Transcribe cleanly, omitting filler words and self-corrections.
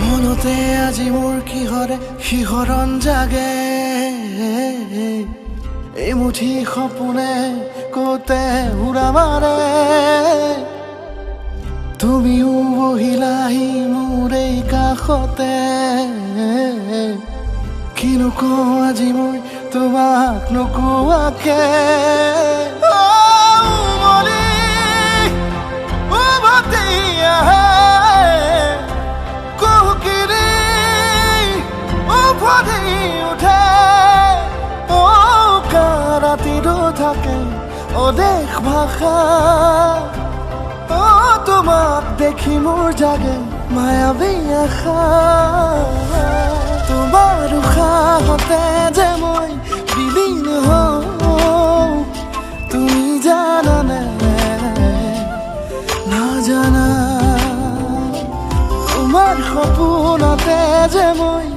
মনতে আজি মোৰ কিহৰে শিহৰণ জাগে এই মুঠি সপোনে কতে উৰা মাৰে তুমিও বহিলাহি মোৰ এই কাষতে কিনো কওঁ আজি মই তোমাক নোকোৱাকে থাকে অদেশ ভাষা তোমাক দেখি মোৰ জাগে মায়াবী আশা তোমাৰ উশাহতে যে মই বিলীন হওঁ তুমি জানানে নাজানা তোমাৰ সপোনতে যে মই